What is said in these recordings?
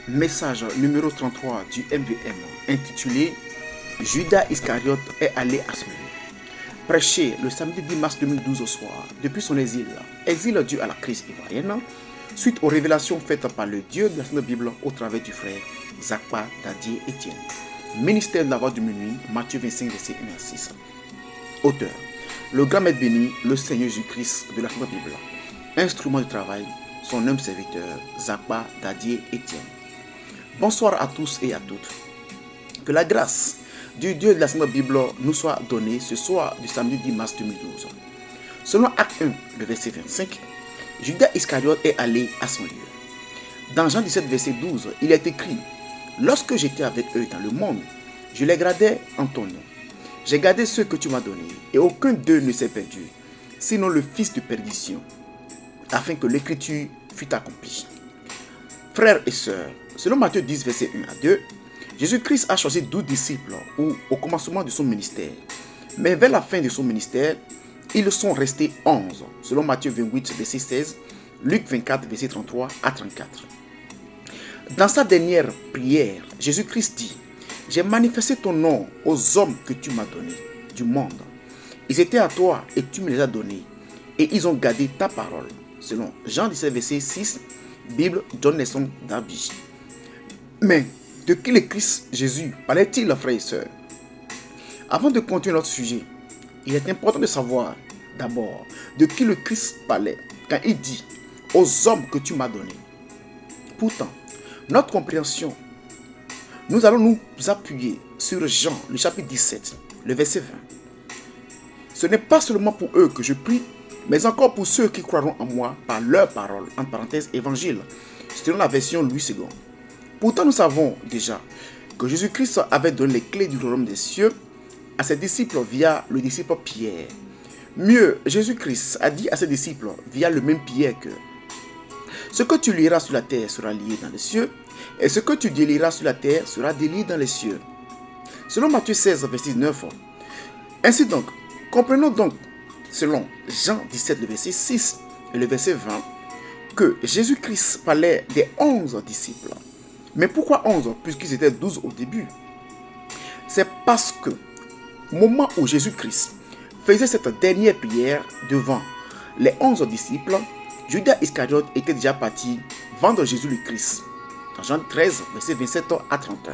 Message numéro 33 du MVM intitulé Judas Iscariote est allé à son lieu. Prêché le samedi 10 mars 2012 au soir, depuis son exil dû à la crise ivoirienne, suite aux révélations faites par le Dieu de la Sainte Bible au travers du frère Zakpa Dadier Etienne. Ministère de la Voix du Minuit, Matthieu 25, verset 1 à 6. Auteur, le grand maître béni, le Seigneur Jésus-Christ de la Sainte Bible. Instrument de travail, son homme serviteur, Zakpa Dadier Etienne. Bonsoir à tous et à toutes. Que la grâce du Dieu de la Sainte Bible nous soit donnée ce soir du samedi 10 mars 2012. Selon Acte 1, le verset 25, Judas Iscariote est allé à son lieu. Dans Jean 17, verset 12, il est écrit « Lorsque j'étais avec eux dans le monde, je les gardais en ton nom. J'ai gardé ceux que tu m'as donnés, et aucun d'eux ne s'est perdu, sinon le fils de perdition, afin que l'écriture fût accomplie. » Frères et sœurs, selon Matthieu 10, verset 1 à 2, Jésus-Christ a choisi 12 disciples au commencement de son ministère. Mais vers la fin de son ministère, ils sont restés 11, selon Matthieu 28, verset 16, Luc 24, verset 33 à 34. Dans sa dernière prière, Jésus-Christ dit « J'ai manifesté ton nom aux hommes que tu m'as donnés du monde. Ils étaient à toi et tu me les as donnés, et ils ont gardé ta parole. » Selon Jean 17, verset 6, Bible John Nelson Darby. Mais de qui le Christ Jésus parlait-il, frères et sœurs? Avant de continuer notre sujet, il est important de savoir d'abord de qui le Christ parlait quand il dit « aux hommes que tu m'as donnés ». Pourtant, notre compréhension, nous allons nous appuyer sur Jean, le chapitre 17, le verset 20. Ce n'est pas seulement pour eux que je prie, mais encore pour ceux qui croiront en moi par leur parole, entre parenthèses, évangile, selon la version Louis II. Pourtant, nous savons déjà que Jésus-Christ avait donné les clés du royaume des cieux à ses disciples via le disciple Pierre. Mieux, Jésus-Christ a dit à ses disciples via le même Pierre que ce que tu liras sur la terre sera lié dans les cieux, et ce que tu délieras sur la terre sera délié dans les cieux. Selon Matthieu 16, verset 9. Ainsi donc, comprenons donc, selon Jean 17, le verset 6 et le verset 20, que Jésus-Christ parlait des 11 disciples. Mais pourquoi 11 puisqu'ils étaient 12 au début? C'est parce que, au moment où Jésus-Christ faisait cette dernière prière devant les 11 disciples, Judas Iscariote était déjà parti vendre Jésus le Christ. Dans Jean 13, verset 27 à 31.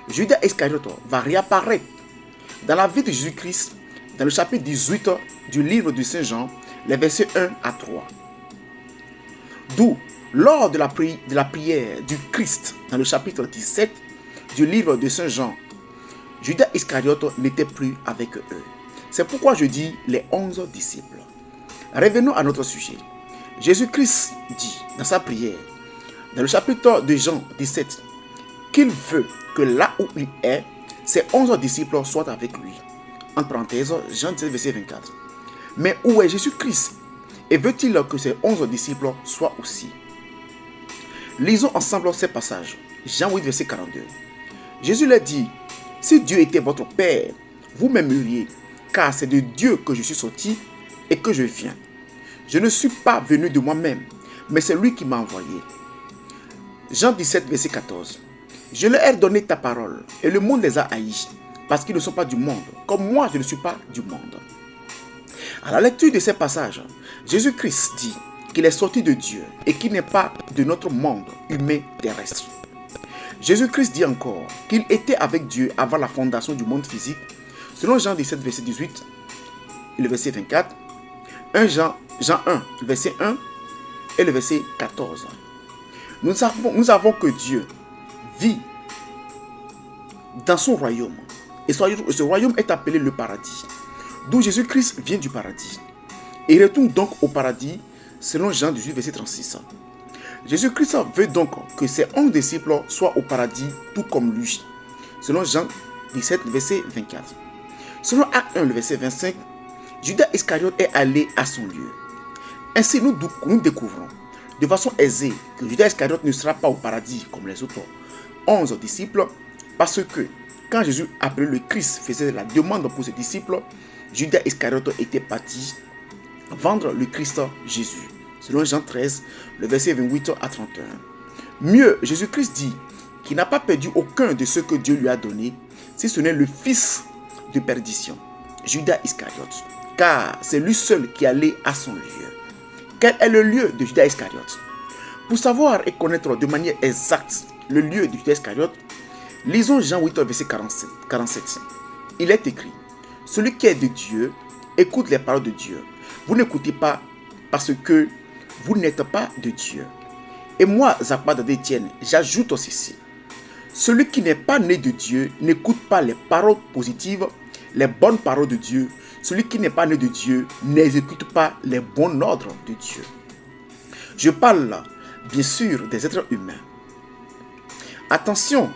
Judas Iscariote va réapparaître dans la vie de Jésus-Christ dans le chapitre 18 du livre de Saint Jean, les versets 1 à 3. D'où, lors de la prière du Christ dans le chapitre 17 du livre de Saint Jean, Judas Iscariote n'était plus avec eux. C'est pourquoi je dis les 11 disciples. Revenons à notre sujet. Jésus-Christ dit dans sa prière, dans le chapitre de Jean 17, qu'il veut que là où il est, ses 11 disciples soient avec lui. Entre parenthèses, Jean 17, verset 24. Mais où est Jésus-Christ? Et veut-il que ses 11 disciples soient aussi? Lisons ensemble ces passages. Jean 8, verset 42. Jésus leur dit, si Dieu était votre Père, vous m'aimeriez, car c'est de Dieu que je suis sorti et que je viens. Je ne suis pas venu de moi-même, mais c'est lui qui m'a envoyé. Jean 17, verset 14. Je leur ai donné ta parole, et le monde les a haïs, parce qu'ils ne sont pas du monde, comme moi je ne suis pas du monde. À la lecture de ces passages, Jésus-Christ dit qu'il est sorti de Dieu et qu'il n'est pas de notre monde humain terrestre. Jésus-Christ dit encore qu'il était avec Dieu avant la fondation du monde physique, selon Jean 17, verset 18 et le verset 24, Jean 1, le verset 1 et le verset 14. Nous savons que Dieu vit dans son royaume. Et ce royaume est appelé le paradis, d'où Jésus-Christ vient du paradis. Et il retourne donc au paradis, selon Jean 18, verset 36. Jésus-Christ veut donc que ses 11 disciples soient au paradis, tout comme lui, selon Jean 17, verset 24. Selon Acte 1, le verset 25, Judas Iscariote est allé à son lieu. Ainsi, nous découvrons de façon aisée que Judas Iscariote ne sera pas au paradis comme les autres 11 disciples, parce que quand Jésus, après le Christ, faisait la demande pour ses disciples, Judas Iscariote était parti vendre le Christ Jésus. Selon Jean 13, le verset 28 à 31. Mieux, Jésus-Christ dit qu'il n'a pas perdu aucun de ceux que Dieu lui a donnés, si ce n'est le fils de perdition, Judas Iscariote, car c'est lui seul qui allait à son lieu. Quel est le lieu de Judas Iscariote? Pour savoir et connaître de manière exacte le lieu de Judas Iscariote, lisons Jean 8, verset 47. Il est écrit, « Celui qui est de Dieu, écoute les paroles de Dieu. Vous n'écoutez pas parce que vous n'êtes pas de Dieu. » Et moi, Zakpad d'Étienne, j'ajoute ceci. Celui qui n'est pas né de Dieu n'écoute pas les paroles positives, les bonnes paroles de Dieu. Celui qui n'est pas né de Dieu n'exécute pas les bons ordres de Dieu. Je parle, bien sûr, des êtres humains. Attention,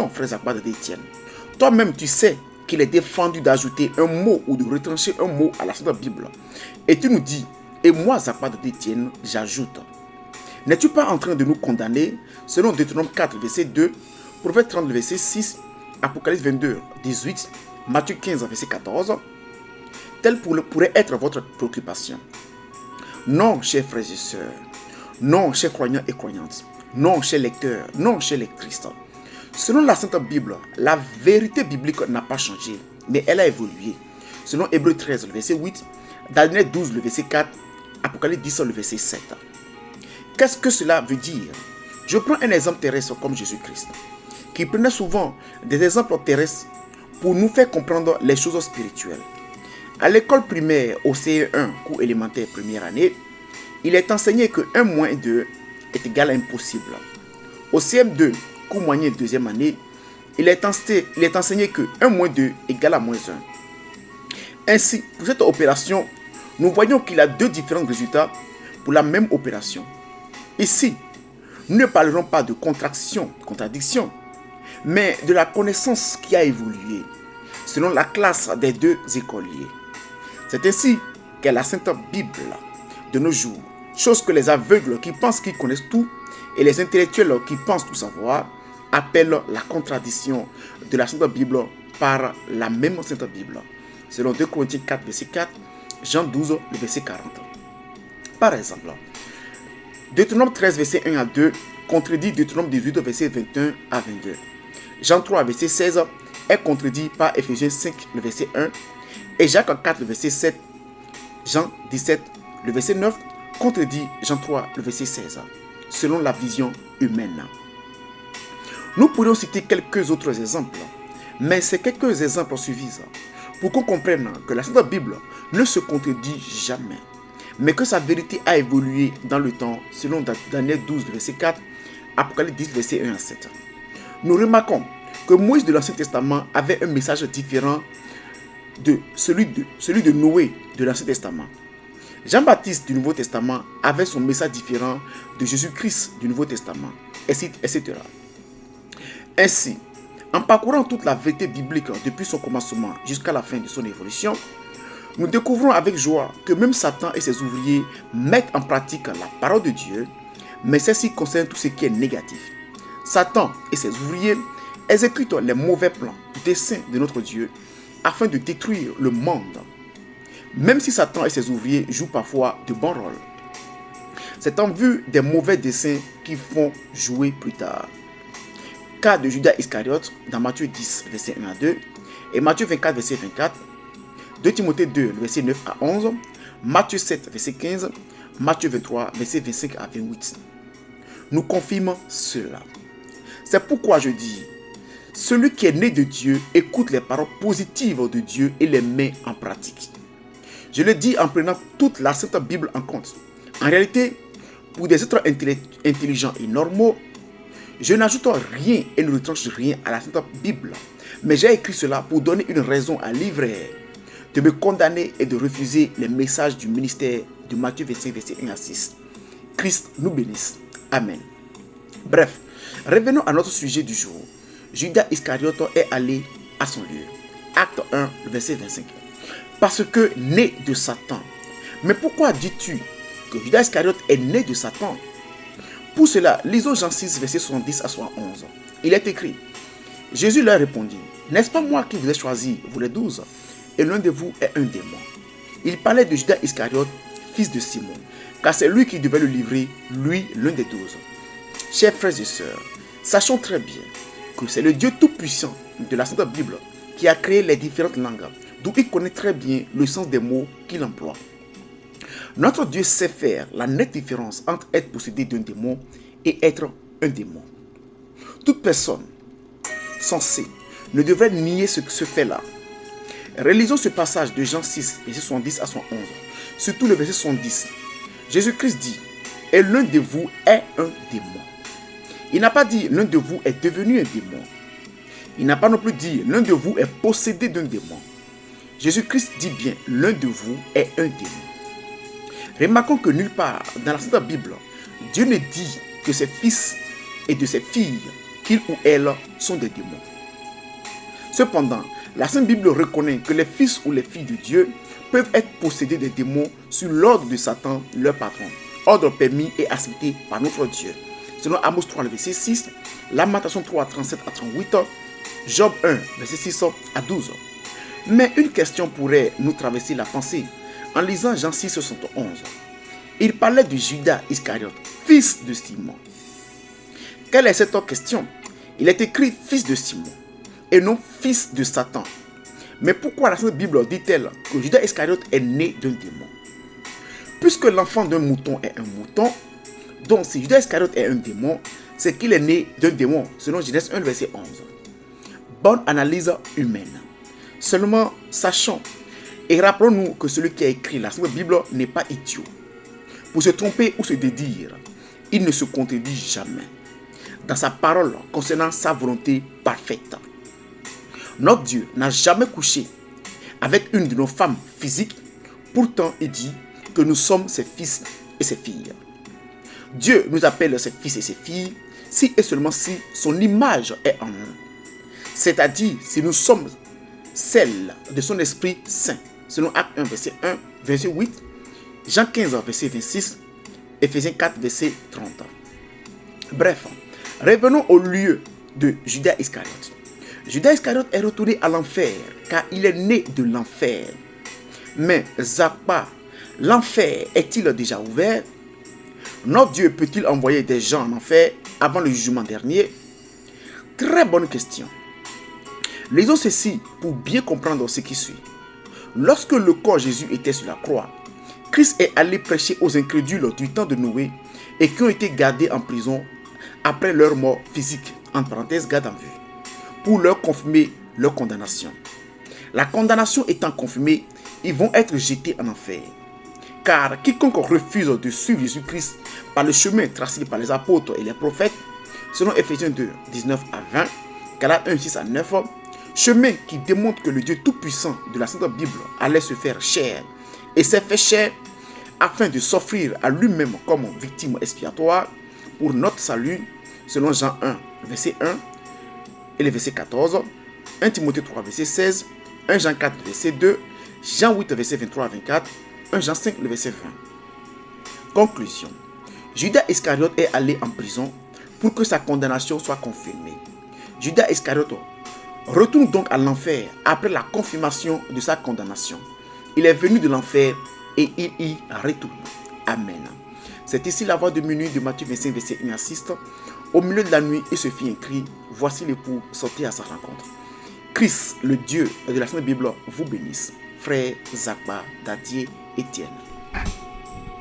frère Zakpad d'Étienne. Toi-même, tu sais qu'il est défendu d'ajouter un mot ou de retrancher un mot à la Sainte Bible. Et tu nous dis, et moi, Zakpad d'Étienne, j'ajoute. N'es-tu pas en train de nous condamner selon Deutéronome 4, verset 2, Proverbe 30, verset 6, Apocalypse 22, 18, Matthieu 15, verset 14? Telle pourrait être votre préoccupation. Non, chers frères et sœurs. Non, chers croyants et croyantes. Non, chers lecteurs. Non, chers lectrices. Selon la Sainte Bible, la vérité biblique n'a pas changé, mais elle a évolué. Selon Hébreux 13, le verset 8, Daniel 12, le verset 4, Apocalypse 10, le verset 7. Qu'est-ce que cela veut dire? Je prends un exemple terrestre comme Jésus-Christ, qui prenait souvent des exemples terrestres pour nous faire comprendre les choses spirituelles. À l'école primaire, au CE1, cours élémentaire première année, il est enseigné que 1 moins 2 est égal à impossible. Au CM2, cours moyen deuxième année, il est enseigné que 1 moins 2 égale à moins 1. Ainsi, pour cette opération, nous voyons qu'il y a deux différents résultats pour la même opération. Ici, nous ne parlerons pas de contradiction, mais de la connaissance qui a évolué selon la classe des deux écoliers. C'est ainsi qu'est la Sainte Bible de nos jours, chose que les aveugles qui pensent qu'ils connaissent tout et les intellectuels qui pensent tout savoir appellent la contradiction de la Sainte Bible par la même Sainte Bible, selon 2 Corinthiens 4, verset 4, Jean 12, le verset 40. Par exemple, Deutéronome 13, verset 1 à 2, contredit Deutéronome 18, verset 21 à 22. Jean 3, verset 16, est contredit par Ephésiens 5, le verset 1, et Jacques 4, le verset 7, Jean 17, le verset 9, contredit Jean 3, le verset 16, selon la vision humaine. Nous pourrions citer quelques autres exemples, mais ces quelques exemples suffisent pour qu'on comprenne que la Sainte Bible ne se contredit jamais, mais que sa vérité a évolué dans le temps, selon Daniel 12, verset 4, Apocalypse 10, verset 1 à 7. Nous remarquons que Moïse de l'Ancien Testament avait un message différent de celui de Noé de l'Ancien Testament. Jean-Baptiste du Nouveau Testament avait son message différent de Jésus-Christ du Nouveau Testament, etc. Ainsi, en parcourant toute la vérité biblique depuis son commencement jusqu'à la fin de son évolution, nous découvrons avec joie que même Satan et ses ouvriers mettent en pratique la parole de Dieu, mais celle-ci concerne tout ce qui est négatif. Satan et ses ouvriers exécutent les mauvais plans, desseins de notre Dieu, afin de détruire le monde. Même si Satan et ses ouvriers jouent parfois de bons rôles, c'est en vue des mauvais desseins qu'ils font jouer plus tard. Cas de Judas Iscariote dans Matthieu 10, verset 1 à 2, et Matthieu 24, verset 24, 2 Timothée 2, verset 9 à 11, Matthieu 7, verset 15, Matthieu 23, verset 25 à 28. Nous confirmons cela. C'est pourquoi je dis, celui qui est né de Dieu écoute les paroles positives de Dieu et les met en pratique. Je le dis en prenant toute la Sainte Bible en compte. En réalité, pour des êtres intelligents et normaux, je n'ajoute rien et ne retranche rien à la Sainte Bible. Mais j'ai écrit cela pour donner une raison à l'ivraie de me condamner et de refuser les messages du ministère de Matthieu 25, verset 1 à 6. Christ nous bénisse. Amen. Bref, revenons à notre sujet du jour. Judas Iscariote est allé à son lieu. Acte 1, verset 25. Parce que né de Satan. Mais pourquoi dis-tu que Judas Iscariote est né de Satan? Pour cela, lisons Jean 6, verset 70 à 71. Il est écrit, Jésus leur répondit, n'est-ce pas moi qui vous ai choisi, vous les 12, et l'un de vous est un démon? Il parlait de Judas Iscariote, fils de Simon, car c'est lui qui devait le livrer, lui, l'un des 12. Chers frères et sœurs, sachons très bien que c'est le Dieu Tout-Puissant de la Sainte Bible qui a créé les différentes langues, d'où il connaît très bien le sens des mots qu'il emploie. Notre Dieu sait faire la nette différence entre être possédé d'un démon et être un démon. Toute personne sensée ne devrait nier ce fait-là. Relisons ce passage de Jean 6, verset 70 à 111, surtout le verset 70. Jésus-Christ dit, « Et l'un de vous est un démon. » Il n'a pas dit, « L'un de vous est devenu un démon. » Il n'a pas non plus dit, « L'un de vous est possédé d'un démon. » Jésus-Christ dit bien, « L'un de vous est un démon. » Remarquons que nulle part dans la Sainte Bible, Dieu ne dit que ses fils et de ses filles, qu'ils ou elles, sont des démons. Cependant, la Sainte Bible reconnaît que les fils ou les filles de Dieu peuvent être possédés des démons sur l'ordre de Satan, leur patron, ordre permis et accepté par notre Dieu. Selon Amos 3, le verset 6, Lamentation 3, 37 à 38, Job 1, verset 6 à 12. Mais une question pourrait nous traverser la pensée en lisant Jean 6, 71. Il parlait de Judas Iscariote, fils de Simon. Quelle est cette question? Il est écrit fils de Simon et non fils de Satan. Mais pourquoi la Sainte Bible dit-elle que Judas Iscariote est né d'un démon? Puisque l'enfant d'un mouton est un mouton, donc si Judas Iscariote est un démon, c'est qu'il est né d'un démon, selon Genèse 1, verset 11. Bonne analyse humaine. Seulement, sachons et rappelons-nous que celui qui a écrit la Sainte Bible n'est pas idiot. Pour se tromper ou se dédire, il ne se contredit jamais dans sa parole concernant sa volonté parfaite. Notre Dieu n'a jamais couché avec une de nos femmes physiques, pourtant il dit que nous sommes ses fils et ses filles. Dieu nous appelle ses fils et ses filles si et seulement si son image est en nous. C'est-à-dire si nous sommes celles de son Esprit Saint, selon Acte 1, verset 1, verset 8, Jean 15, verset 26, Ephésiens 4, verset 30. Bref, revenons au lieu de Judas Iscariote. Judas Iscariote est retourné à l'enfer, car il est né de l'enfer. Mais Zappa, l'enfer est-il déjà ouvert? Notre Dieu peut-il envoyer des gens en enfer avant le jugement dernier? Très bonne question. Lisons ceci pour bien comprendre ce qui suit. Lorsque le corps de Jésus était sur la croix, Christ est allé prêcher aux incrédules du temps de Noé et qui ont été gardés en prison après leur mort physique, entre parenthèses, garde en vue, pour leur confirmer leur condamnation. La condamnation étant confirmée, ils vont être jetés en enfer. Car quiconque refuse de suivre Jésus-Christ par le chemin tracé par les apôtres et les prophètes, selon Ephésiens 2, 19 à 20, Galates 1, 6 à 9, chemin qui démontre que le Dieu Tout-Puissant de la Sainte Bible allait se faire chair et s'est fait chair afin de s'offrir à lui-même comme victime expiatoire pour notre salut, selon Jean 1, verset 1 et le verset 14, 1 Timothée 3, verset 16, 1 Jean 4, verset 2, Jean 8, verset 23 à 24, 1 Jean 5, le verset 20. Conclusion. Judas Iscariote est allé en prison pour que sa condamnation soit confirmée. Judas Iscariote retourne donc à l'enfer après la confirmation de sa condamnation. Il est venu de l'enfer et il y retourne. Amen. C'est ici la voix de minuit de Matthieu 25, verset 1 à 6. Au milieu de la nuit, il se fit un cri. Voici l'époux sorti à sa rencontre. Christ, le Dieu de la Sainte Bible, vous bénisse. Frère Zakba, Dadier, Étienne.